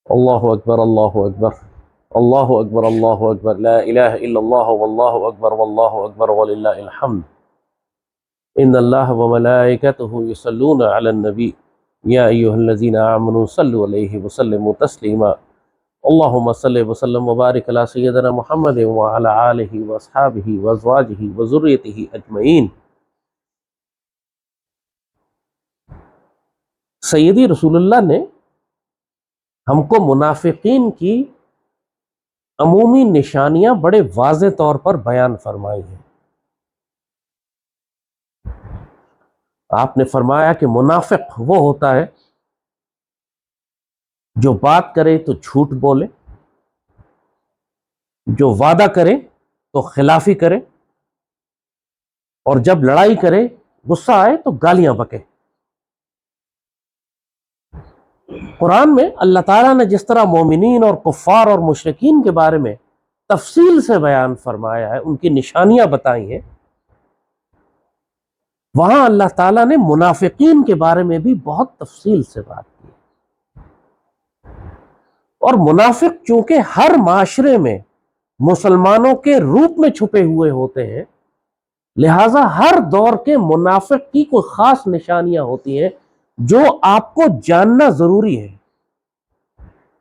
اللہ اکبر اللہ اکبر اللہ اکبر اللہ اکبر لا الہ الا اللہ واللہ اکبر واللہ اکبر وللہ الحمد ان اللہ وملائکتہ یصلون علی النبی یا ایہا الذین آمنوا صلوا علیہ وسلموا تسلیما اللہم صلی وسلم وبارک علی سیدنا محمد وعلی آلہ واصحابہ وازواجہ وذریتہ اجمعین۔ سیدی رسول اللہ نے ہم کو منافقین کی عمومی نشانیاں بڑے واضح طور پر بیان فرمائی ہیں۔ آپ نے فرمایا کہ منافق وہ ہوتا ہے جو بات کرے تو جھوٹ بولے، جو وعدہ کرے تو خلافی کرے، اور جب لڑائی کرے غصہ آئے تو گالیاں بکے۔ قرآن میں اللہ تعالیٰ نے جس طرح مومنین اور کفار اور مشرکین کے بارے میں تفصیل سے بیان فرمایا ہے، ان کی نشانیاں بتائی ہیں، وہاں اللہ تعالیٰ نے منافقین کے بارے میں بھی بہت تفصیل سے بات کی۔ اور منافق چونکہ ہر معاشرے میں مسلمانوں کے روپ میں چھپے ہوئے ہوتے ہیں، لہٰذا ہر دور کے منافق کی کوئی خاص نشانیاں ہوتی ہیں جو آپ کو جاننا ضروری ہے،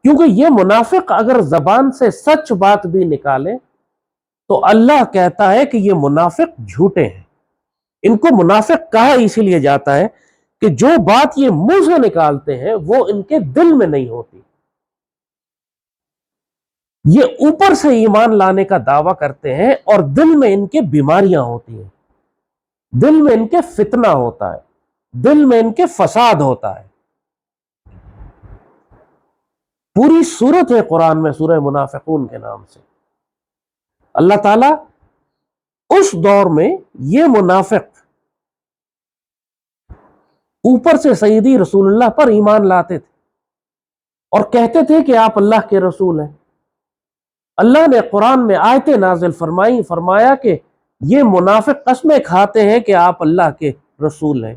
کیونکہ یہ منافق اگر زبان سے سچ بات بھی نکالے تو اللہ کہتا ہے کہ یہ منافق جھوٹے ہیں۔ ان کو منافق کہا اسی لیے جاتا ہے کہ جو بات یہ منہ سے نکالتے ہیں وہ ان کے دل میں نہیں ہوتی۔ یہ اوپر سے ایمان لانے کا دعویٰ کرتے ہیں اور دل میں ان کے بیماریاں ہوتی ہیں، دل میں ان کے فتنہ ہوتا ہے، دل میں ان کے فساد ہوتا ہے۔ پوری سورت ہے قرآن میں سورہ منافقون کے نام سے۔ اللہ تعالیٰ اس دور میں یہ منافق اوپر سے سیدی رسول اللہ پر ایمان لاتے تھے اور کہتے تھے کہ آپ اللہ کے رسول ہیں۔ اللہ نے قرآن میں آیتیں نازل فرمائی، فرمایا کہ یہ منافق قسمیں کھاتے ہیں کہ آپ اللہ کے رسول ہیں۔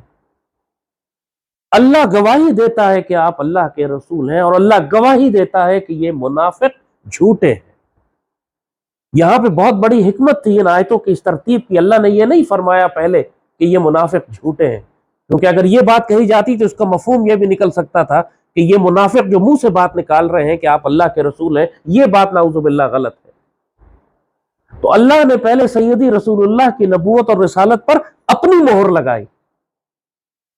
اللہ گواہی دیتا ہے کہ آپ اللہ کے رسول ہیں، اور اللہ گواہی دیتا ہے کہ یہ منافق جھوٹے ہیں۔ یہاں پہ بہت بڑی حکمت تھی ان آیتوں کی اس ترتیب کی۔ اللہ نے یہ نہیں فرمایا پہلے کہ یہ منافق جھوٹے ہیں، کیونکہ اگر یہ بات کہی جاتی تو اس کا مفہوم یہ بھی نکل سکتا تھا کہ یہ منافق جو منہ سے بات نکال رہے ہیں کہ آپ اللہ کے رسول ہیں، یہ بات نعوذ باللہ غلط ہے۔ تو اللہ نے پہلے سیدی رسول اللہ کی نبوت اور رسالت پر اپنی مہر لگائی،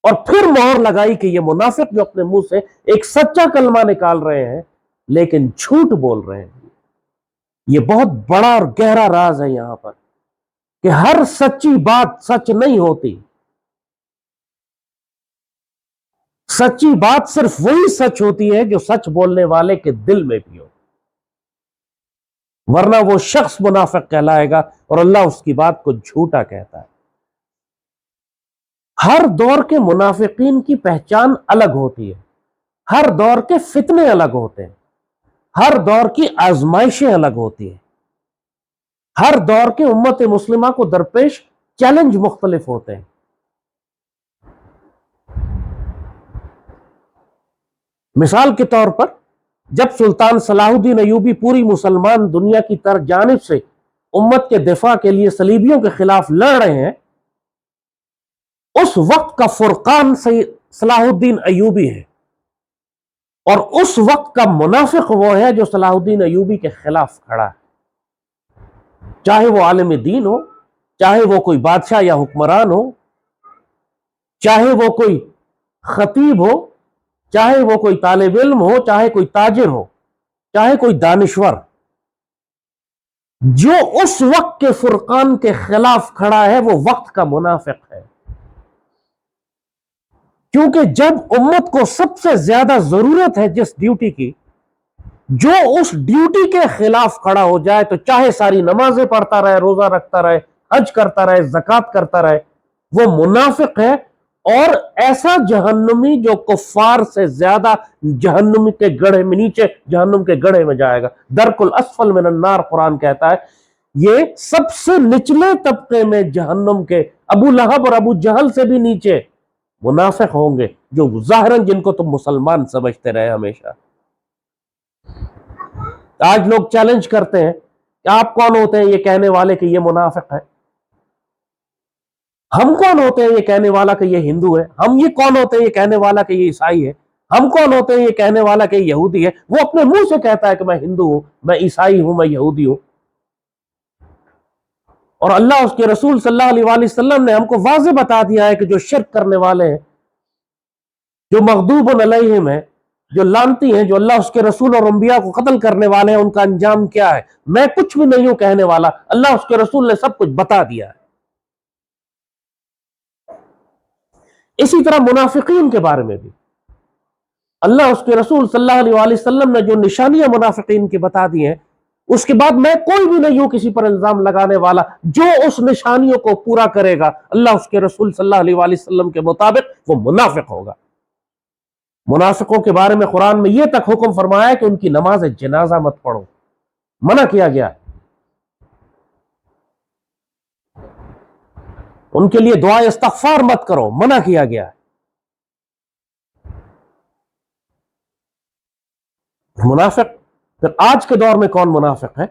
اور پھر مہر لگائی کہ یہ منافق جو اپنے منہ سے ایک سچا کلمہ نکال رہے ہیں لیکن جھوٹ بول رہے ہیں۔ یہ بہت بڑا اور گہرا راز ہے یہاں پر کہ ہر سچی بات سچ نہیں ہوتی۔ سچی بات صرف وہی سچ ہوتی ہے جو سچ بولنے والے کے دل میں بھی ہو، ورنہ وہ شخص منافق کہلائے گا اور اللہ اس کی بات کو جھوٹا کہتا ہے۔ ہر دور کے منافقین کی پہچان الگ ہوتی ہے، ہر دور کے فتنے الگ ہوتے ہیں، ہر دور کی آزمائشیں الگ ہوتی ہیں، ہر دور کے امت مسلمہ کو درپیش چیلنج مختلف ہوتے ہیں۔ مثال کے طور پر جب سلطان صلاح الدین ایوبی پوری مسلمان دنیا کی جانب سے امت کے دفاع کے لیے صلیبیوں کے خلاف لڑ رہے ہیں، اس وقت کا فرقان صلاح الدین ایوبی ہے، اور اس وقت کا منافق وہ ہے جو صلاح الدین ایوبی کے خلاف کھڑا ہے، چاہے وہ عالم دین ہو، چاہے وہ کوئی بادشاہ یا حکمران ہو، چاہے وہ کوئی خطیب ہو، چاہے وہ کوئی طالب علم ہو، چاہے کوئی تاجر ہو، چاہے کوئی دانشور، جو اس وقت کے فرقان کے خلاف کھڑا ہے وہ وقت کا منافق ہے۔ کیونکہ جب امت کو سب سے زیادہ ضرورت ہے جس ڈیوٹی کی، جو اس ڈیوٹی کے خلاف کھڑا ہو جائے تو چاہے ساری نمازیں پڑھتا رہے، روزہ رکھتا رہے، حج کرتا رہے، زکوٰۃ کرتا رہے، وہ منافق ہے، اور ایسا جہنمی جو کفار سے زیادہ جہنم کے گڑھے میں، نیچے جہنم کے گڑھے میں جائے گا۔ درک الاسفل من النار قرآن کہتا ہے یہ سب سے نچلے طبقے میں جہنم کے، ابو لہب اور ابو جہل سے بھی نیچے منافق ہوں گے، جو ظاہراً جن کو تم مسلمان سمجھتے رہے ہمیشہ۔ آج لوگ چیلنج کرتے ہیں کہ آپ کون ہوتے ہیں یہ کہنے والے کہ یہ منافق ہے؟ ہم کون ہوتے ہیں یہ کہنے والا کہ یہ ہندو ہے؟ ہم یہ کون ہوتے ہیں یہ کہنے والا کہ یہ عیسائی ہے؟ ہم کون ہوتے ہیں یہ کہنے والا کہ یہ یہودی ہے؟ وہ اپنے منہ سے کہتا ہے کہ میں ہندو ہوں، میں عیسائی ہوں، میں یہودی ہوں، اور اللہ اس کے رسول صلی اللہ علیہ وآلہ وسلم نے ہم کو واضح بتا دیا ہے کہ جو شرک کرنے والے ہیں، جو مغضوب علیہم ہیں، جو لعنتی ہیں، جو اللہ اس کے رسول اور انبیاء کو قتل کرنے والے ہیں، ان کا انجام کیا ہے۔ میں کچھ بھی نہیں ہوں کہنے والا، اللہ اس کے رسول نے سب کچھ بتا دیا ہے۔ اسی طرح منافقین کے بارے میں بھی اللہ اس کے رسول صلی اللہ علیہ وآلہ وسلم نے جو نشانیاں منافقین کی بتا دی ہیں، اس کے بعد میں کوئی بھی نہیں ہوں کسی پر الزام لگانے والا، جو اس نشانیوں کو پورا کرے گا اللہ اس کے رسول صلی اللہ علیہ وآلہ وسلم کے مطابق وہ منافق ہوگا۔ منافقوں کے بارے میں قرآن میں یہ تک حکم فرمایا ہے کہ ان کی نماز جنازہ مت پڑھو، منع کیا گیا، ان کے لیے دعائے استغفار مت کرو، منع کیا گیا ہے۔ منافق پھر آج کے دور میں کون منافق ہے؟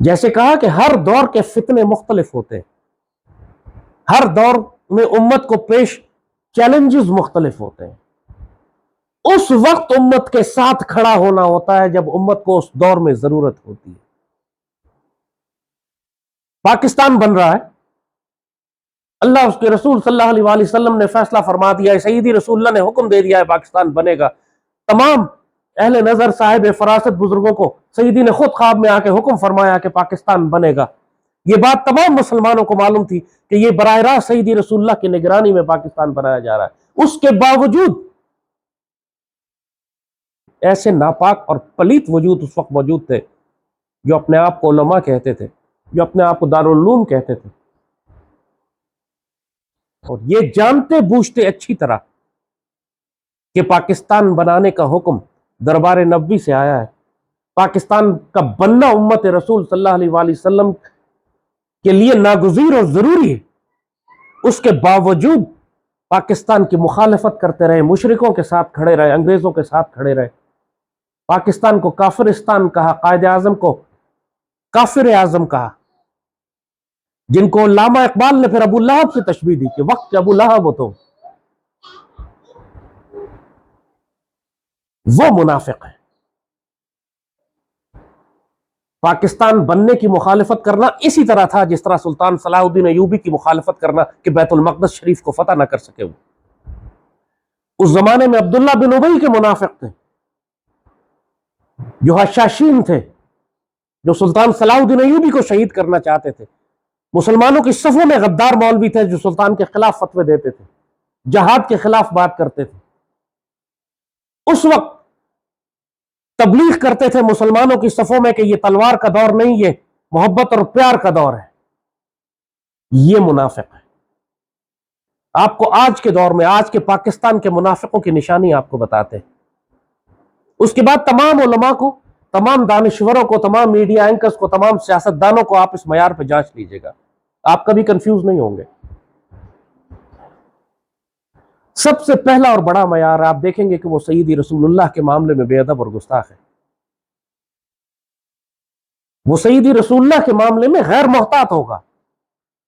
جیسے کہا کہ ہر دور کے فتنے مختلف ہوتے ہیں، ہر دور میں امت کو پیش چیلنجز مختلف ہوتے ہیں، اس وقت امت کے ساتھ کھڑا ہونا ہوتا ہے جب امت کو اس دور میں ضرورت ہوتی ہے۔ پاکستان بن رہا ہے، اللہ اس کے رسول صلی اللہ علیہ وآلہ وسلم نے فیصلہ فرما دیا ہے، سیدی رسول اللہ نے حکم دے دیا ہے پاکستان بنے گا۔ تمام اہل نظر صاحب فراست بزرگوں کو سیدی نے خود خواب میں آ کے حکم فرمایا کہ پاکستان بنے گا۔ یہ بات تمام مسلمانوں کو معلوم تھی کہ یہ براہ راست سیدی رسول اللہ کی نگرانی میں پاکستان بنایا جا رہا ہے۔ اس کے باوجود ایسے ناپاک اور پلیت وجود اس وقت موجود تھے جو اپنے آپ کو علماء کہتے تھے، جو اپنے آپ کو دارالعلوم کہتے تھے، اور یہ جانتے بوجھتے اچھی طرح کہ پاکستان بنانے کا حکم دربار نبوی سے آیا ہے، پاکستان کا بننا امت رسول صلی اللہ علیہ وآلہ وسلم کے لیے ناگزیر اور ضروری ہے، اس کے باوجود پاکستان کی مخالفت کرتے رہے، مشرکوں کے ساتھ کھڑے رہے، انگریزوں کے ساتھ کھڑے رہے، پاکستان کو کافرستان کہا، قائد اعظم کو کافر اعظم کہا، جن کو علامہ اقبال نے پھر ابو لہب سے تشبیہ دی کہ وقت ابو لہب ہو تو وہ منافق ہے۔ پاکستان بننے کی مخالفت کرنا اسی طرح تھا جس طرح سلطان صلاح الدین ایوبی کی مخالفت کرنا کہ بیت المقدس شریف کو فتح نہ کر سکے۔ وہ اس زمانے میں عبداللہ بن ابی کے منافق تھے، جو حشاشین تھے، جو سلطان صلاح الدین ایوبی کو شہید کرنا چاہتے تھے۔ مسلمانوں کی صفوں میں غدار مولوی تھے جو سلطان کے خلاف فتوے دیتے تھے، جہاد کے خلاف بات کرتے تھے، اس وقت تبلیغ کرتے تھے مسلمانوں کی صفوں میں کہ یہ تلوار کا دور نہیں، یہ محبت اور پیار کا دور ہے۔ یہ منافق ہے۔ آپ کو آج کے دور میں آج کے پاکستان کے منافقوں کی نشانی آپ کو بتاتے ہیں۔ اس کے بعد تمام علماء کو، تمام دانشوروں کو، تمام میڈیا اینکرز کو، تمام سیاستدانوں کو آپ اس معیار پہ جانچ لیجئے گا، آپ کبھی کنفیوز نہیں ہوں گے۔ سب سے پہلا اور بڑا معیار آپ دیکھیں گے کہ وہ سیدی رسول اللہ کے معاملے میں بے ادب اور گستاخ ہے۔ وہ سیدی رسول اللہ کے معاملے میں غیر محتاط ہوگا،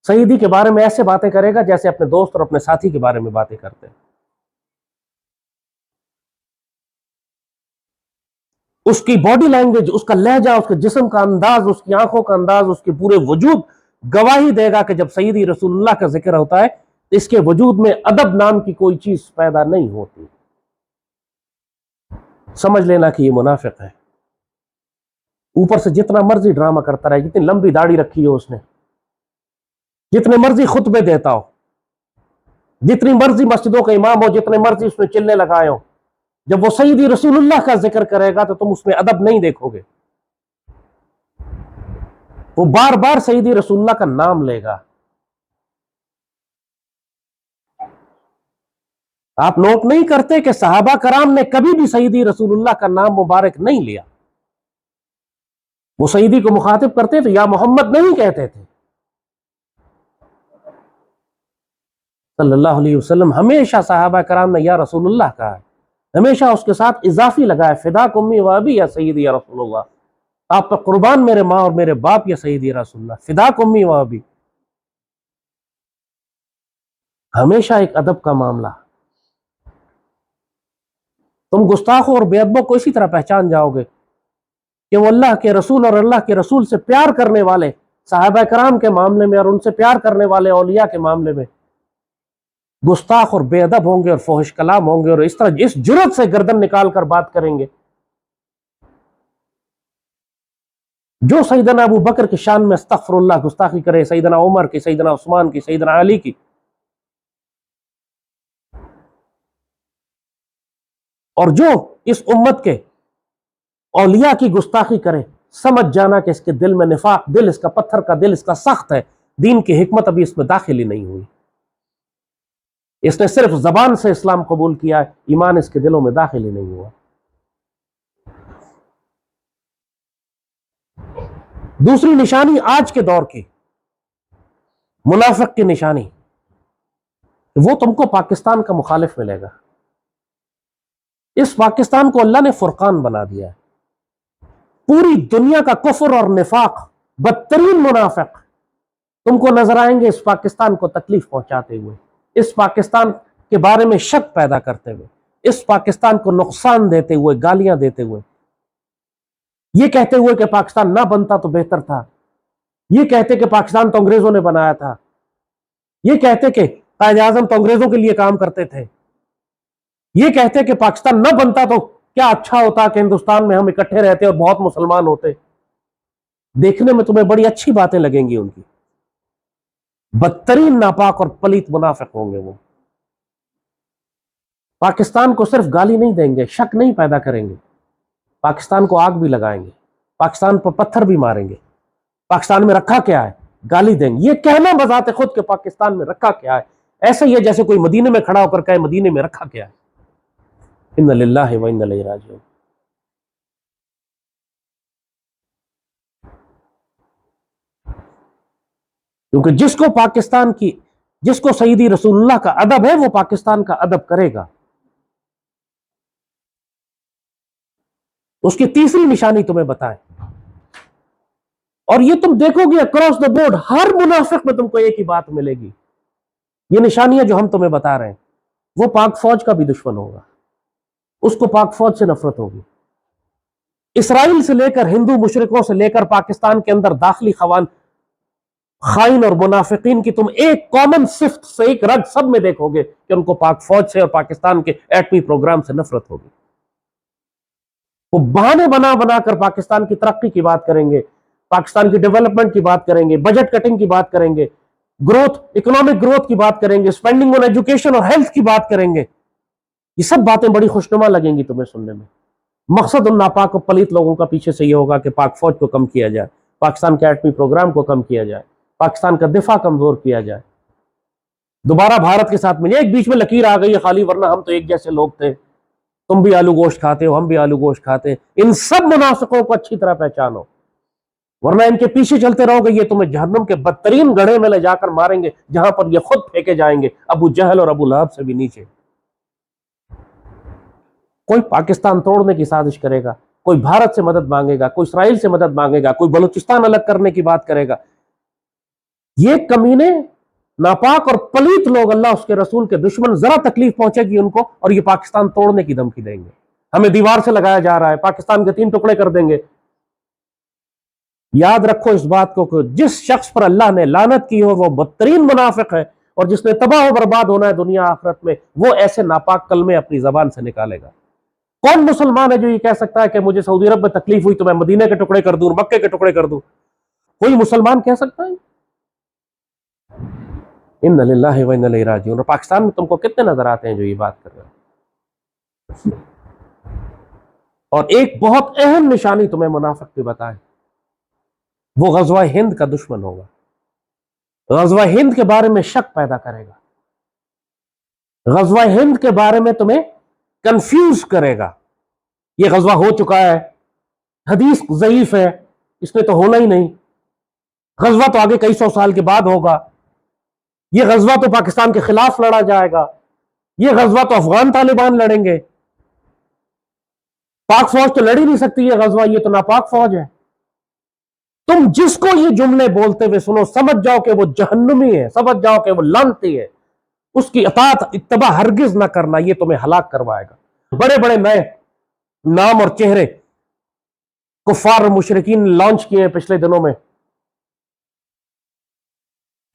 سیدی کے بارے میں ایسے باتیں کرے گا جیسے اپنے دوست اور اپنے ساتھی کے بارے میں باتیں کرتے ہیں۔ اس کی باڈی لینگویج، اس کا لہجہ، اس کے جسم کا انداز، اس کی آنکھوں کا انداز، اس کے پورے وجود گواہی دے گا کہ جب سیدی رسول اللہ کا ذکر ہوتا ہے تو اس کے وجود میں ادب نام کی کوئی چیز پیدا نہیں ہوتی۔ سمجھ لینا کہ یہ منافق ہے۔ اوپر سے جتنا مرضی ڈرامہ کرتا رہے، جتنی لمبی داڑھی رکھی ہو اس نے، جتنے مرضی خطبے دیتا ہو، جتنی مرضی مسجدوں کا امام ہو، جتنے مرضی اس میں چلنے لگائے ہو، جب وہ سیدی رسول اللہ کا ذکر کرے گا تو تم اس میں ادب نہیں دیکھو گے۔ وہ بار بار سیدی رسول اللہ کا نام لے گا۔ آپ نوٹ نہیں کرتے کہ صحابہ کرام نے کبھی بھی سیدی رسول اللہ کا نام مبارک نہیں لیا۔ وہ سیدی کو مخاطب کرتے تو یا محمد نہیں کہتے تھے، صلی اللہ علیہ وسلم۔ ہمیشہ صحابہ کرام نے یا رسول اللہ کہا ہے۔ ہمیشہ اس کے ساتھ اضافی لگا ہے، فداک امی و ابی یا سیدی یا رسول اللہ، آپ پر قربان میرے ماں اور میرے باپ یا سیدی یا رسول اللہ، فداک امی و ابی، ہمیشہ ایک ادب کا معاملہ۔ تم گستاخوں اور بے ادبوں کو اسی طرح پہچان جاؤ گے کہ وہ اللہ کے رسول اور اللہ کے رسول سے پیار کرنے والے صحابہ کرام کے معاملے میں اور ان سے پیار کرنے والے اولیاء کے معاملے میں گستاخ اور بے ادب ہوں گے اور فحش کلام ہوں گے، اور اس طرح اس جرت سے گردن نکال کر بات کریں گے جو سیدنا ابو بکر کی شان میں استغفر اللہ گستاخی کرے، سیدنا عمر کی، سیدنا عثمان کی، سیدنا علی کی، اور جو اس امت کے اولیاء کی گستاخی کرے، سمجھ جانا کہ اس کے دل میں نفاق، دل اس کا پتھر کا دل اس کا سخت ہے، دین کی حکمت ابھی اس میں داخل ہی نہیں ہوئی، اس نے صرف زبان سے اسلام قبول کیا ہے، ایمان اس کے دلوں میں داخل ہی نہیں ہوا۔ دوسری نشانی آج کے دور کی منافق کی نشانی، وہ تم کو پاکستان کا مخالف ملے گا۔ اس پاکستان کو اللہ نے فرقان بنا دیا ہے، پوری دنیا کا کفر اور نفاق، بدترین منافق تم کو نظر آئیں گے اس پاکستان کو تکلیف پہنچاتے ہوئے، اس پاکستان کے بارے میں شک پیدا کرتے ہوئے، اس پاکستان کو نقصان دیتے ہوئے، گالیاں دیتے ہوئے، یہ کہتے ہوئے کہ پاکستان نہ بنتا تو بہتر تھا، یہ کہتے کہ پاکستان تو انگریزوں نے بنایا تھا، یہ کہتے کہ قائد اعظم تو انگریزوں کے لیے کام کرتے تھے، یہ کہتے کہ پاکستان نہ بنتا تو کیا اچھا ہوتا کہ ہندوستان میں ہم اکٹھے رہتے اور بہت مسلمان ہوتے۔ دیکھنے میں تمہیں بڑی اچھی باتیں لگیں گی ان کی، بدترین ناپاک اور پلیت منافق ہوں گے وہ۔ پاکستان کو صرف گالی نہیں دیں گے، شک نہیں پیدا کریں گے، پاکستان کو آگ بھی لگائیں گے، پاکستان پر پتھر بھی ماریں گے، پاکستان میں رکھا کیا ہے گالی دیں گے، یہ کہنا بذات خود کہ پاکستان میں رکھا کیا ہے ایسا ہی ہے جیسے کوئی مدینے میں کھڑا ہو کر کہے مدینے میں رکھا کیا ہے۔ انا للہ و انا الیہ راجعون۔ کیونکہ جس کو سیدی رسول اللہ کا ادب ہے وہ پاکستان کا ادب کرے گا۔ اس کی تیسری نشانی تمہیں بتائیں، اور یہ تم دیکھو گے اکراس دا بورڈ ہر منافق میں تم کو ایک ہی بات ملے گی، یہ نشانیاں جو ہم تمہیں بتا رہے ہیں، وہ پاک فوج کا بھی دشمن ہوگا، اس کو پاک فوج سے نفرت ہوگی، اسرائیل سے لے کر ہندو مشرکوں سے لے کر پاکستان کے اندر داخلی خائن اور منافقین کی تم ایک کامن صفت سے ایک رگ سب میں دیکھو گے کہ ان کو پاک فوج سے اور پاکستان کے ایٹمی پروگرام سے نفرت ہوگی۔ وہ بہانے بنا بنا کر پاکستان کی ترقی کی بات کریں گے، پاکستان کی ڈیولپمنٹ کی بات کریں گے، بجٹ کٹنگ کی بات کریں گے، اکنامک گروتھ کی بات کریں گے، اسپینڈنگ آن ایجوکیشن اور ہیلتھ کی بات کریں گے۔ یہ سب باتیں بڑی خوشنما لگیں گی تمہیں سننے میں۔ مقصد ان ناپاک و پلیت لوگوں کا پیچھے سے یہ ہوگا کہ پاک فوج کو کم کیا جائے، پاکستان کے ایٹمی پروگرام کو کم کیا جائے، پاکستان کا دفاع کمزور کیا جائے، دوبارہ بھارت کے ساتھ ملے۔ ایک بیچ میں لکیر آ گئی ہے خالی، ورنہ ہم تو ایک جیسے لوگ تھے، تم بھی آلو گوشت کھاتے ہو، ہم بھی آلو گوشت کھاتے ہیں۔ ان سب منافقوں کو اچھی طرح پہچانو، ورنہ ان کے پیچھے چلتے رہو گے یہ تمہیں جہنم کے بدترین گڑھے میں لے جا کر ماریں گے، جہاں پر یہ خود پھینکے جائیں گے ابو جہل اور ابو لہب سے بھی نیچے۔ کوئی پاکستان توڑنے کی سازش کرے گا، کوئی بھارت سے مدد مانگے گا، کوئی اسرائیل سے مدد مانگے گا، کوئی بلوچستان الگ کرنے کی بات کرے گا۔ یہ کمینے ناپاک اور پلیت لوگ، اللہ اس کے رسول کے دشمن، ذرا تکلیف پہنچے گی ان کو اور یہ پاکستان توڑنے کی دھمکی دیں گے، ہمیں دیوار سے لگایا جا رہا ہے، پاکستان کے 3 ٹکڑے کر دیں گے۔ یاد رکھو اس بات کو کہ جس شخص پر اللہ نے لعنت کی ہو وہ بدترین منافق ہے، اور جس نے تباہ و برباد ہونا ہے دنیا آخرت میں، وہ ایسے ناپاک کلمے اپنی زبان سے نکالے گا۔ کون مسلمان ہے جو یہ کہہ سکتا ہے کہ مجھے سعودی عرب میں تکلیف ہوئی تو میں مدینے کے ٹکڑے کر دوں، مکے کے ٹکڑے کر دوں؟ کوئی مسلمان کہہ سکتا ہے؟ انا للہ و انا الیہ راجعون۔ اور پاکستان میں تم کو کتنے نظر آتے ہیں جو یہ بات کر رہے ہیں؟ اور ایک بہت اہم نشانی تمہیں منافق کی بتائیں، وہ غزوہ ہند کا دشمن ہوگا، غزوہ ہند کے بارے میں شک پیدا کرے گا، غزوہ ہند کے بارے میں تمہیں کنفیوز کرے گا، یہ غزوہ ہو چکا ہے، حدیث ضعیف ہے، اس نے تو ہونا ہی نہیں، غزوہ تو آگے کئی 100 سال کے بعد ہوگا، یہ غزوہ تو پاکستان کے خلاف لڑا جائے گا، یہ غزوہ تو افغان طالبان لڑیں گے، پاک فوج تو لڑ ہی نہیں سکتی ہے غزوہ، یہ تو ناپاک فوج ہے۔ تم جس کو یہ جملے بولتے ہوئے سنو سمجھ جاؤ کہ وہ جہنمی ہے، سمجھ جاؤ کہ وہ لعنتی ہے، اس کی اطاعت اتباع ہرگز نہ کرنا، یہ تمہیں ہلاک کروائے گا۔ بڑے بڑے نئے نام اور چہرے کفار اور مشرکین نے لانچ کیے ہیں پچھلے دنوں میں،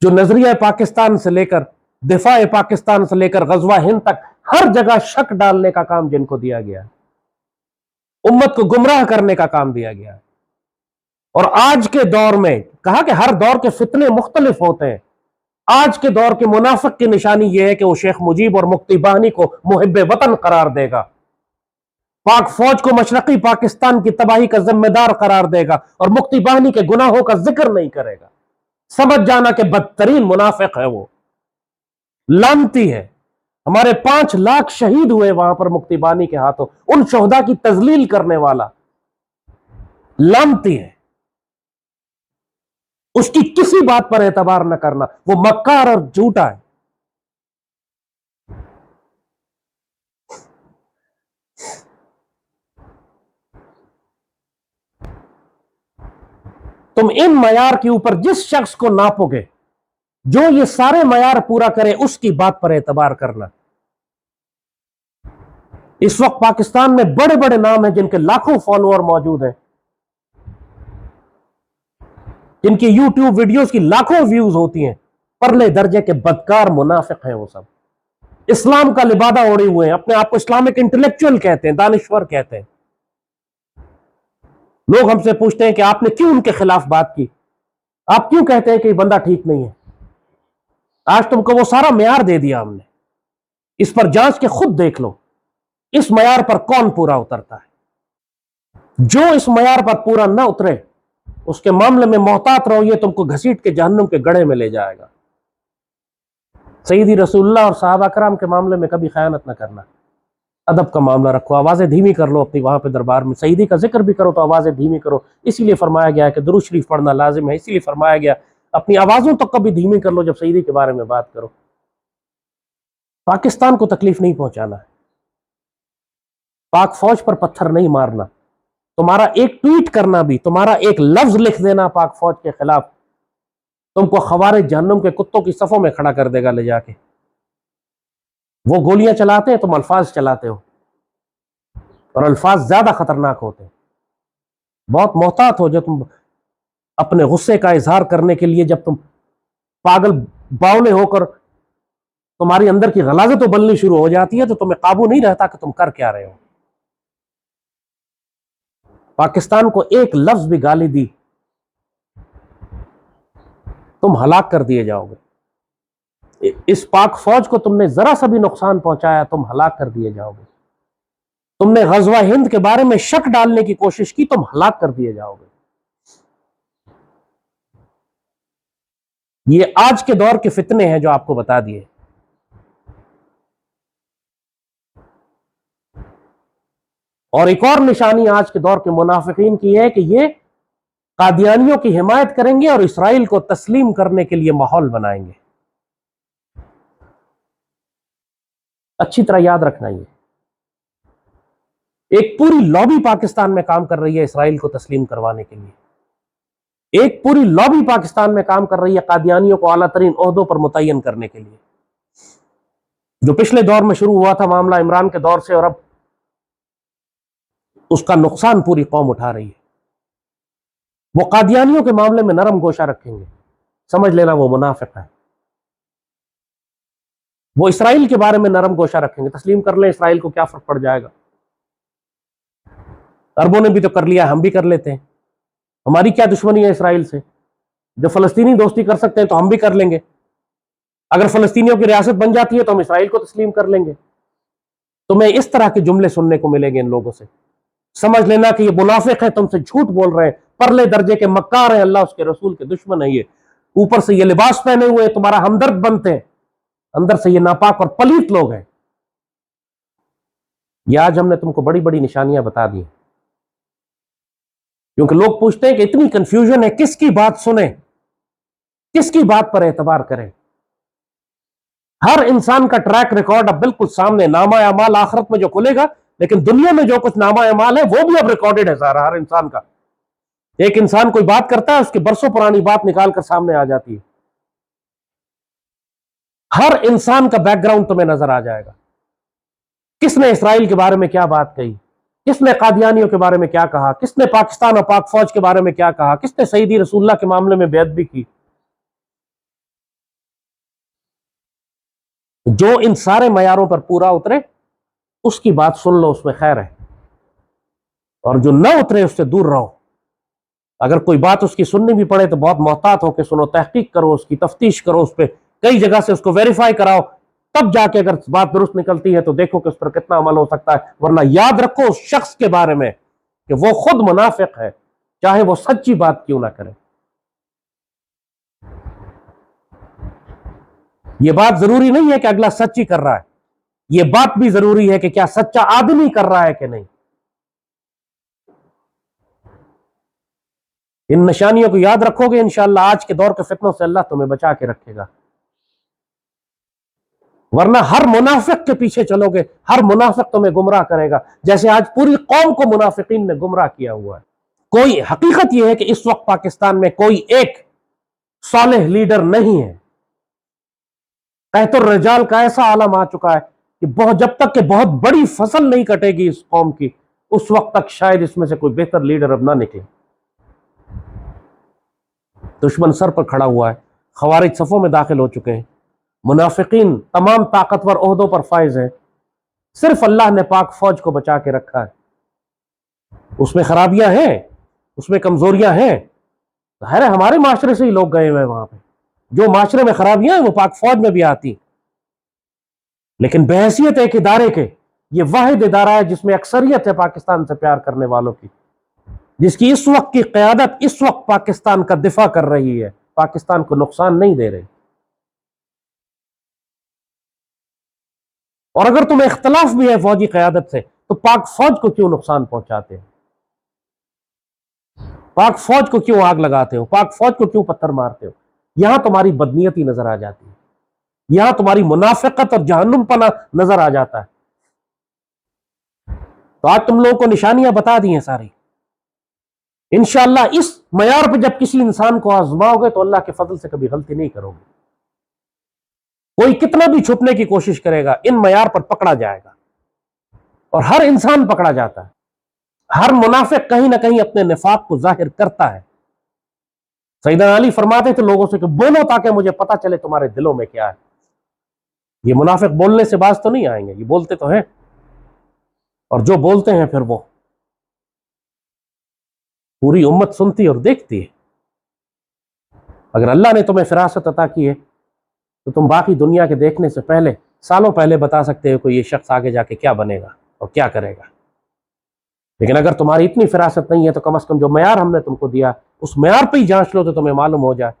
جو نظریہ پاکستان سے لے کر دفاع پاکستان سے لے کر غزوہ ہند تک ہر جگہ شک ڈالنے کا کام جن کو دیا گیا ہے، امت کو گمراہ کرنے کا کام دیا گیا ہے۔ اور آج کے دور میں کہا کہ ہر دور کے فتنے مختلف ہوتے ہیں، آج کے دور کے منافق کی نشانی یہ ہے کہ وہ شیخ مجیب اور مفتی بہانی کو محب وطن قرار دے گا، پاک فوج کو مشرقی پاکستان کی تباہی کا ذمہ دار قرار دے گا، اور مفتی بہانی کے گناہوں کا ذکر نہیں کرے گا۔ سمجھ جانا کہ بدترین منافق ہے، وہ لعنتی ہے۔ ہمارے 5 لاکھ شہید ہوئے وہاں پر مفتی بہانی کے ہاتھوں، ان شہداء کی تذلیل کرنے والا لعنتی ہے۔ اس کی کسی بات پر اعتبار نہ کرنا، وہ مکار اور جھوٹا ہے۔ تم ان معیار کے اوپر جس شخص کو ناپو گے، جو یہ سارے معیار پورا کرے، اس کی بات پر اعتبار کرنا۔ اس وقت پاکستان میں بڑے بڑے نام ہیں جن کے لاکھوں فالوور موجود ہیں، جن کی یوٹیوب ویڈیوز کی لاکھوں ویوز ہوتی ہیں، پرلے درجے کے بدکار منافق ہیں وہ سب، اسلام کا لبادہ اوڑے ہوئے ہیں، اپنے آپ کو اسلامک انٹلیکچوئل کہتے ہیں، دانشور کہتے ہیں۔ لوگ ہم سے پوچھتے ہیں کہ آپ نے کیوں ان کے خلاف بات کی، آپ کیوں کہتے ہیں کہ یہ بندہ ٹھیک نہیں ہے؟ آج تم کو وہ سارا معیار دے دیا ہم نے، اس پر جانچ کے خود دیکھ لو اس معیار پر کون پورا اترتا ہے۔ جو اس معیار پر پورا نہ اترے اس کے معاملے میں محتاط رہو، یہ تم کو گھسیٹ کے جہنم کے گڑھے میں لے جائے گا۔ سیدی رسول اللہ اور صحابہ کرام کے معاملے میں کبھی خیانت نہ کرنا، ادب کا معاملہ رکھو، آوازیں دھیمی کر لو اپنی وہاں پہ دربار میں، سیدی کا ذکر بھی کرو تو آوازیں دھیمی کرو، اسی لیے فرمایا گیا ہے کہ درود شریف پڑھنا لازم ہے، اسی لیے فرمایا گیا اپنی آوازوں تو کبھی دھیمی کر لو جب سیدی کے بارے میں بات کرو۔ پاکستان کو تکلیف نہیں پہنچانا ہے، پاک فوج پر پتھر نہیں مارنا، تمہارا ایک ٹویٹ کرنا بھی، تمہارا ایک لفظ لکھ دینا پاک فوج کے خلاف، تم کو خوارج جہنم کے کتوں کی صفوں میں کھڑا کر دے گا لے جا کے۔ وہ گولیاں چلاتے ہیں، تم الفاظ چلاتے ہو، اور الفاظ زیادہ خطرناک ہوتے ہیں۔ بہت محتاط ہو، جب تم اپنے غصے کا اظہار کرنے کے لیے، جب تم پاگل باولے ہو کر تمہاری اندر کی غلاظت ابلنی شروع ہو جاتی ہے تو تمہیں قابو نہیں رہتا کہ تم کر کیا رہے ہو۔ پاکستان کو ایک لفظ بھی گالی دی تم ہلاک کر دیے جاؤ گے، اس پاک فوج کو تم نے ذرا سا بھی نقصان پہنچایا تم ہلاک کر دیے جاؤ گے، تم نے غزوہ ہند کے بارے میں شک ڈالنے کی کوشش کی تم ہلاک کر دیے جاؤ گے۔ یہ آج کے دور کے فتنے ہیں جو آپ کو بتا دیے۔ اور ایک اور نشانی آج کے دور کے منافقین کی ہے کہ یہ قادیانیوں کی حمایت کریں گے اور اسرائیل کو تسلیم کرنے کے لیے ماحول بنائیں گے۔ اچھی طرح یاد رکھنا، یہ ایک پوری لابی پاکستان میں کام کر رہی ہے اسرائیل کو تسلیم کروانے کے لیے، ایک پوری لابی پاکستان میں کام کر رہی ہے قادیانیوں کو اعلیٰ ترین عہدوں پر متعین کرنے کے لیے۔ جو پچھلے دور میں شروع ہوا تھا معاملہ عمران کے دور سے، اور اب اس کا نقصان پوری قوم اٹھا رہی ہے۔ وہ قادیانیوں کے معاملے میں نرم گوشہ رکھیں گے، سمجھ لینا وہ منافق ہے۔ وہ اسرائیل کے بارے میں نرم گوشہ رکھیں گے، تسلیم کر لیں اسرائیل کو، کیا فرق پڑ جائے گا، عربوں نے بھی تو کر لیا، ہم بھی کر لیتے ہیں، ہماری کیا دشمنی ہے اسرائیل سے؟ جو فلسطینی دوستی کر سکتے ہیں تو ہم بھی کر لیں گے، اگر فلسطینیوں کی ریاست بن جاتی ہے تو ہم اسرائیل کو تسلیم کر لیں گے۔ تمہیں اس طرح کے جملے سننے کو ملیں گے ان لوگوں سے، سمجھ لینا کہ یہ منافق ہے، تم سے جھوٹ بول رہے ہیں، پرلے درجے کے مکار ہیں، اللہ اس کے رسول کے دشمن ہیں، یہ اوپر سے یہ لباس پہنے ہوئے تمہارا ہمدرد بنتے ہیں، اندر سے یہ ناپاک اور پلیت لوگ ہیں۔ یہ آج ہم نے تم کو بڑی بڑی نشانیاں بتا دی، کیونکہ لوگ پوچھتے ہیں کہ اتنی کنفیوژن ہے، کس کی بات سنیں، کس کی بات پر اعتبار کریں۔ ہر انسان کا ٹریک ریکارڈ اب بالکل سامنے، نامہ اعمال آخرت میں جو کھلے گا، لیکن دنیا میں جو کچھ نامہ اعمال ہے وہ بھی اب ریکارڈڈ ہے سارا، ہر انسان کا. ایک انسان کوئی بات کرتا ہے، اس کی برسوں پرانی بات نکال کر سامنے آ جاتی ہے. ہر انسان کا بیک گراؤنڈ تمہیں نظر آ جائے گا. کس نے اسرائیل کے بارے میں کیا بات کہی، کس نے قادیانیوں کے بارے میں کیا کہا، کس نے پاکستان اور پاک فوج کے بارے میں کیا کہا، کس نے سیدی رسول اللہ کے معاملے میں بے ادبی کی. جو ان سارے معیاروں پر پورا اترے اس کی بات سن لو، اس میں خیر ہے. اور جو نہ اترے اس سے دور رہو. اگر کوئی بات اس کی سننی بھی پڑے تو بہت محتاط ہو کے سنو، تحقیق کرو، اس کی تفتیش کرو، اس پہ کئی جگہ سے اس کو ویریفائی کراؤ، تب جا کے اگر بات درست نکلتی ہے تو دیکھو کہ اس پر کتنا عمل ہو سکتا ہے. ورنہ یاد رکھو اس شخص کے بارے میں کہ وہ خود منافق ہے، چاہے وہ سچی بات کیوں نہ کرے. یہ بات ضروری نہیں ہے کہ اگلا سچی کر رہا ہے، یہ بات بھی ضروری ہے کہ کیا سچا آدمی کر رہا ہے کہ نہیں. ان نشانیوں کو یاد رکھو گے انشاءاللہ آج کے دور کے فتنوں سے اللہ تمہیں بچا کے رکھے گا. ورنہ ہر منافق کے پیچھے چلو گے، ہر منافق تمہیں گمراہ کرے گا، جیسے آج پوری قوم کو منافقین نے گمراہ کیا ہوا ہے. کوئی حقیقت یہ ہے کہ اس وقت پاکستان میں کوئی ایک صالح لیڈر نہیں ہے. قحط الرجال کا ایسا عالم آ چکا ہے کہ جب تک کہ بہت بڑی فصل نہیں کٹے گی اس قوم کی، اس وقت تک شاید اس میں سے کوئی بہتر لیڈر اب نہ نکلے. دشمن سر پر کھڑا ہوا ہے، خوارج صفوں میں داخل ہو چکے ہیں، منافقین تمام طاقتور عہدوں پر فائز ہیں. صرف اللہ نے پاک فوج کو بچا کے رکھا ہے. اس میں خرابیاں ہیں، اس میں کمزوریاں ہیں، ظاہر ہے ہمارے معاشرے سے ہی لوگ گئے ہوئے وہاں پہ. جو معاشرے میں خرابیاں ہیں وہ پاک فوج میں بھی آتی، لیکن بحیثیت ایک ادارے کے یہ واحد ادارہ ہے جس میں اکثریت ہے پاکستان سے پیار کرنے والوں کی، جس کی اس وقت کی قیادت اس وقت پاکستان کا دفاع کر رہی ہے، پاکستان کو نقصان نہیں دے رہی. اور اگر تمہیں اختلاف بھی ہے فوجی قیادت سے تو پاک فوج کو کیوں نقصان پہنچاتے ہو، پاک فوج کو کیوں آگ لگاتے ہو، پاک فوج کو کیوں پتھر مارتے ہو. یہاں تمہاری بدنیتی نظر آ جاتی ہے، یہاں تمہاری منافقت اور جہنم پنا نظر آ جاتا ہے. تو آج تم لوگوں کو نشانیاں بتا دی ہیں ساری. انشاءاللہ اس معیار پہ جب کسی انسان کو آزماؤ گے تو اللہ کے فضل سے کبھی غلطی نہیں کرو گے. کوئی کتنا بھی چھپنے کی کوشش کرے گا ان معیار پر پکڑا جائے گا، اور ہر انسان پکڑا جاتا ہے. ہر منافق کہیں نہ کہیں اپنے نفاق کو ظاہر کرتا ہے. سیدنا علی فرماتے تھے لوگوں سے کہ بولو تاکہ مجھے پتا چلے تمہارے دلوں میں کیا ہے. یہ منافق بولنے سے باز تو نہیں آئیں گے، یہ بولتے تو ہیں، اور جو بولتے ہیں پھر وہ پوری امت سنتی اور دیکھتی ہے. اگر اللہ نے تمہیں فراست عطا کی ہے تو تم باقی دنیا کے دیکھنے سے پہلے سالوں پہلے بتا سکتے ہو کہ یہ شخص آگے جا کے کیا بنے گا اور کیا کرے گا. لیکن اگر تمہاری اتنی فراست نہیں ہے تو کم از کم جو معیار ہم نے تم کو دیا اس معیار پہ ہی جانچ لو تو تمہیں معلوم ہو جائے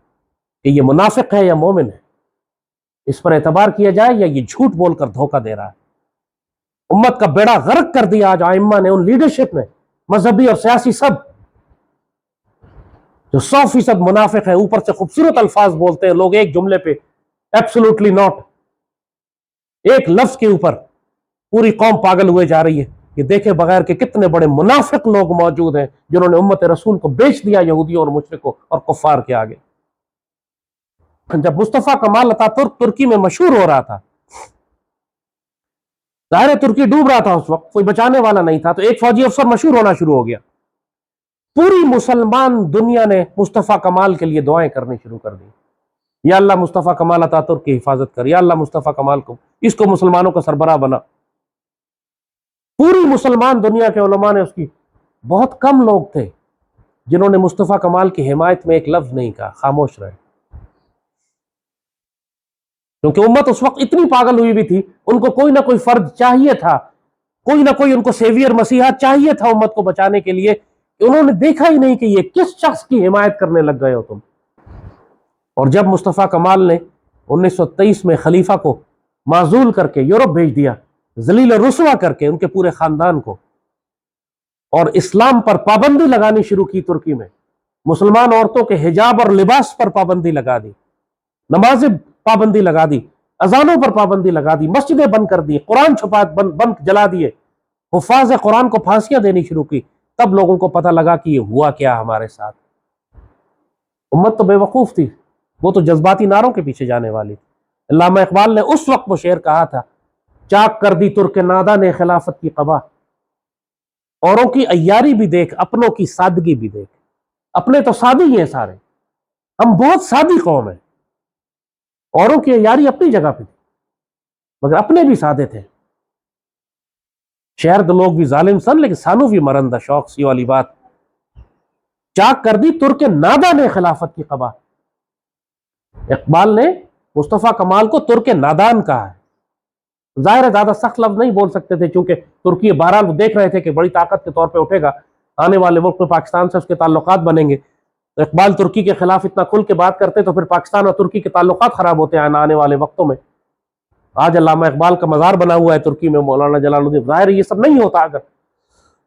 کہ یہ منافق ہے یا مومن ہے. اس پر اعتبار کیا جائے یا یہ جھوٹ بول کر دھوکہ دے رہا ہے. امت کا بیڑا غرق کر دیا آج ائمہ نے، ان لیڈرشپ نے، مذہبی اور سیاسی سب، جو 100% منافق ہے. اوپر سے خوبصورت الفاظ بولتے ہیں لوگ ایک جملے پہ، ایبسولوٹلی ناٹ، ایک لفظ کے اوپر پوری قوم پاگل ہوئے جا رہی ہے. یہ دیکھے بغیر کہ کتنے بڑے منافق لوگ موجود ہیں جنہوں نے امت رسول کو بیچ دیا یہودیوں اور مشرکوں اور کفار کے آگے. جب مصطفیٰ کمال اتاترک ترکی میں مشہور ہو رہا تھا، ظاہر ترکی ڈوب رہا تھا، اس وقت کوئی بچانے والا نہیں تھا، تو ایک فوجی افسر مشہور ہونا شروع ہو گیا. پوری مسلمان دنیا نے مصطفیٰ کمال کے لیے دعائیں کرنی شروع کر دی. یا اللہ مصطفیٰ کمال اتاترک کی حفاظت کر، یا اللہ مصطفیٰ کمال کو، اس کو مسلمانوں کا سربراہ بنا. پوری مسلمان دنیا کے علماء نے اس کی، بہت کم لوگ تھے جنہوں نے مصطفیٰ کمال کی حمایت میں ایک لفظ نہیں کہا، خاموش رہے. کیونکہ امت اس وقت اتنی پاگل ہوئی بھی تھی، ان کو کوئی نہ کوئی فرد چاہیے تھا، کوئی نہ کوئی ان کو سیویئر مسیحا چاہیے تھا امت کو بچانے کے لیے. انہوں نے دیکھا ہی نہیں کہ یہ کس شخص کی حمایت کرنے لگ گئے ہو تم. اور جب مصطفیٰ کمال نے 1923 میں خلیفہ کو معزول کر کے یورپ بھیج دیا، ذلیل و رسوا کر کے ان کے پورے خاندان کو، اور اسلام پر پابندی لگانی شروع کی ترکی میں، مسلمان عورتوں کے حجاب اور لباس پر پابندی لگا دی، نمازیں پابندی لگا دی، اذانوں پر پابندی لگا دی، مسجدیں بند کر دی، قرآن چھپا بند جلا دیے، حفاظ قرآن کو پھانسیاں دینی شروع کی، تب لوگوں کو پتہ لگا کہ یہ ہوا کیا ہمارے ساتھ۔ امت تو بے وقوف تھی، وہ تو جذباتی نعروں کے پیچھے جانے والی تھی۔ علامہ اقبال نے اس وقت وہ شعر کہا تھا، چاک کر دی ترک نادا نے خلافت کی قبا، اوروں کی عیاری بھی دیکھ اپنوں کی سادگی بھی دیکھ۔ اپنے تو سادی ہی ہیں سارے، ہم بہت سادی قوم ہیں، اوروں کی عیاری اپنی جگہ پہ تھی مگر اپنے بھی سادے تھے۔ شہر دے لوگ بھی ظالم سن لیکن سانو بھی مرندہ شوق سی والی بات، چاک کر دی ترک نادا نے خلافت کی قبا۔ اقبال نے مصطفیٰ کمال کو ترک نادان کہا ہے۔ ظاہر ہے زیادہ سخت لفظ نہیں بول سکتے تھے چونکہ ترکی بہرحال وہ دیکھ رہے تھے کہ بڑی طاقت کے طور پہ اٹھے گا، آنے والے وقت میں پاکستان سے اس کے تعلقات بنیں گے، تو اقبال ترکی کے خلاف اتنا کھل کے بات کرتے تو پھر پاکستان اور ترکی کے تعلقات خراب ہوتے ہیں آنے والے وقتوں میں۔ آج علامہ اقبال کا مزار بنا ہوا ہے ترکی میں، مولانا جلال الدین، ظاہر یہ سب نہیں ہوتا اگر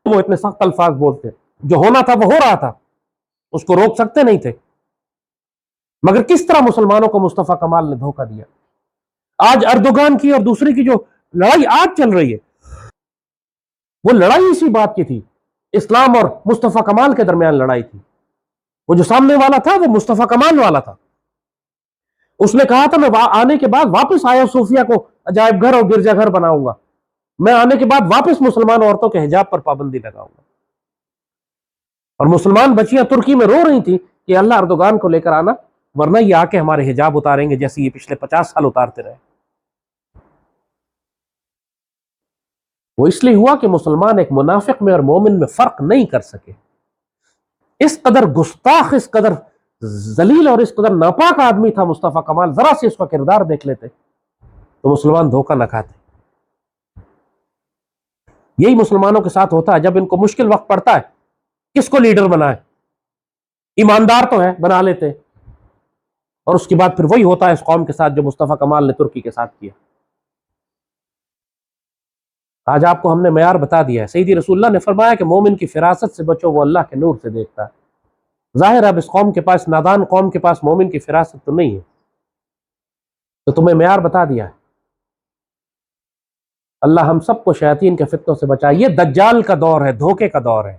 وہ اتنے سخت الفاظ بولتے۔ جو ہونا تھا وہ ہو رہا تھا، اس کو روک سکتے نہیں تھے، مگر کس طرح مسلمانوں کو مصطفیٰ کمال نے دھوکہ دیا۔ آج اردوغان کی اور دوسری کی جو لڑائی آج چل رہی ہے، وہ لڑائی اسی بات کی تھی، اسلام اور مصطفیٰ کمال کے درمیان لڑائی تھی۔ وہ جو سامنے والا تھا وہ مصطفیٰ کمال والا تھا، اس نے کہا تھا میں آنے کے بعد واپس آیا صوفیہ کو عجائب گھر اور گرجا گھر بناؤں گا، میں آنے کے بعد واپس مسلمان عورتوں کے حجاب پر پابندی لگاؤں گا۔ اور مسلمان بچیاں ترکی میں رو رہی تھی کہ اللہ اردوغان کو لے کر آنا ورنہ یہ آ کے ہمارے حجاب اتاریں گے جیسے یہ پچھلے 50 سال اتارتے رہے۔ وہ اس لیے ہوا کہ مسلمان ایک منافق میں اور مومن میں فرق نہیں کر سکے۔ اس قدر گستاخ، اس قدر ذلیل اور اس قدر ناپاک آدمی تھا مصطفیٰ کمال، ذرا سے اس کا کردار دیکھ لیتے تو مسلمان دھوکہ نہ کھاتے۔ یہی مسلمانوں کے ساتھ ہوتا ہے، جب ان کو مشکل وقت پڑتا ہے کس کو لیڈر بنائے، ایماندار تو ہے بنا لیتے، اور اس کے بعد پھر وہی ہوتا ہے اس قوم کے ساتھ جو مصطفیٰ کمال نے ترکی کے ساتھ کیا۔ آج آپ کو ہم نے معیار بتا دیا ہے۔ سیدی رسول اللہ نے فرمایا کہ مومن کی فراست سے بچو، وہ اللہ کے نور سے دیکھتا ہے۔ ظاہر اب اس قوم کے پاس، نادان قوم کے پاس مومن کی فراست تو نہیں ہے، تو تمہیں معیار بتا دیا ہے۔ اللہ ہم سب کو شیاطین کے فتنوں سے بچائے۔ یہ دجال کا دور ہے، دھوکے کا دور ہے،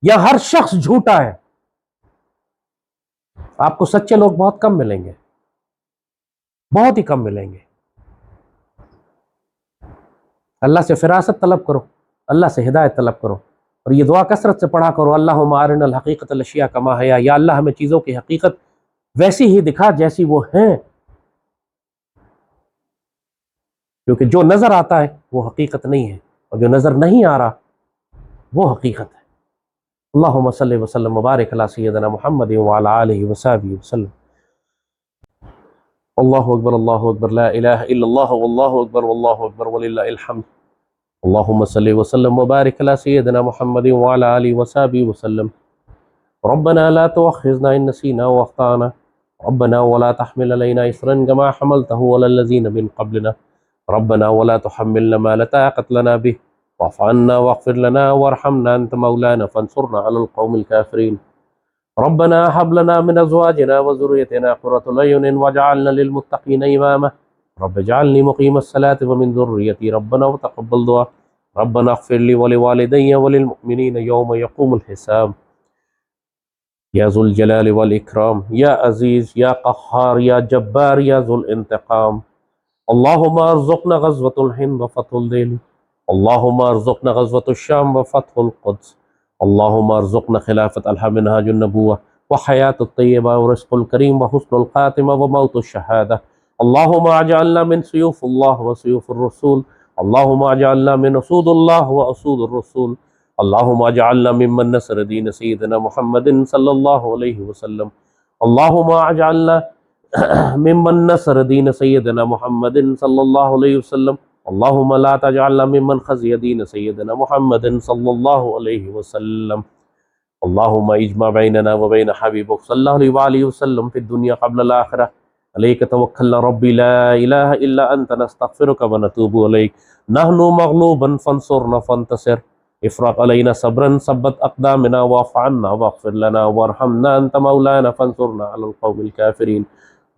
یا ہر شخص جھوٹا ہے۔ آپ کو سچے لوگ بہت کم ملیں گے، بہت ہی کم ملیں گے۔ اللہ سے فراست طلب کرو، اللہ سے ہدایت طلب کرو، اور یہ دعا کثرت سے پڑھا کرو، اللہم ارنا الحقیقۃ الاشیاء کما ہی، یا اللہ ہمیں چیزوں کی حقیقت ویسی ہی دکھا جیسی وہ ہیں، کیونکہ جو نظر آتا ہے وہ حقیقت نہیں ہے، اور جو نظر نہیں آ رہا وہ حقیقت ہے۔ اللہم صلی وسلم وبارک علی سیدنا محمد وعلی آلہ وصحبہ وسلم۔ اللہ اکبر لا الہ الا اللہ واللہ اکبر وللہ الحمد۔ اللہم صلی وسلم وبارک علی سیدنا محمد وعلی آلہ وصحبہ وسلم۔ ربنا لا تؤاخذنا ان نسینا واخطأنا، ربنا ولا تحمل علينا اصرا كما حملته على الذين من قبلنا، ربنا ولا تحملنا ما لا طاقة لنا به، واعف عنا واغفر لنا وارحمنا انت مولانا فانصرنا على القوم الكافرين، ربنا هب لنا من ازواجنا وذريتنا قرة اعين واجعلنا للمتقين اماما، رب اجعلني مقيم الصلاة ومن ذريتي ربنا وتقبل دعاء، ربنا اغفر لي ولوالدي وللمؤمنين يوم يقوم الحساب۔ یا ذو الجلال والاکرام، یا عزیز، یا قہار، یا جبار، یا ذو الانتقام، اللہم ارزقنا غزوة الہند وفتح الدہلی، اللہم ارزقنا غزوة الشام وفتح القدس، اللہم ارزقنا خلافت الحق منہاج النبوة وحیات الطیبہ ورزق الکریم وحسن الخاتمہ وموت الشہادہ، اللہم اجعلنا من سیوف اللہ وسیوف الرسول، اللہم اجعلنا من اسود اللہ واسود الرسول، اللہم اجعلنا ممن نصر دین سیدنا محمد صلی اللہ علیہ وسلم، اللہم اجعلنا ممن نصر دین سیدنا محمد صلی اللہ علیہ وسلم، اللہم لا تجعلنا ممن خزی دین سیدنا محمد صلی اللہ علیہ وسلم، اللہم اجمع بیننا وبین حبیبک صلی اللہ علیہ وآلہ وسلم فی الدنیا قبل الآخرہ، علیک توکلنا ربی لا الہ الا انت نستغفرک ونتوب الیک، نحن مغلوبا فانصرنا فانتصر، افرغ علینا صبرا ثبت اقدامنا واعف عنا واغفر لنا وارحمنا انت مولانا فانصرنا علی القوم الکافرین،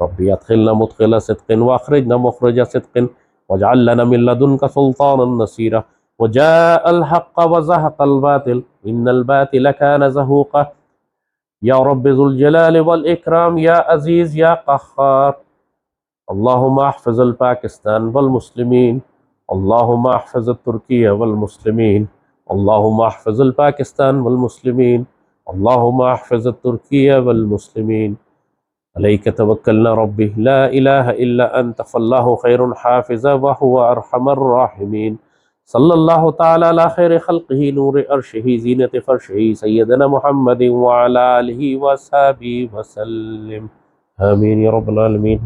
ربی ادخلنا مدخل صدق واخرجنا مخرج صدق واجعل لنا من لدنک سلطانا نصیرا، وجاء الحق وزهق الباطل إن الباطل كان زهوقا يا رب ذو الجلال والإكرام يا عزيز يا قهار اللهم احفظ الباكستان والمسلمين اللهم احفظ تركيا والمسلمين اللهم احفظ الباكستان والمسلمين اللهم احفظ تركيا والمسلمين عليك توكلنا ربي لا إله إلا أنت فالله خير حافظا وهو أرحم الراحمين صلى الله تعالى على خير خلقه نور أرشه زينة فرشه سيدنا محمد وعلى آله وصحبه وسلم آمين يا رب العالمين.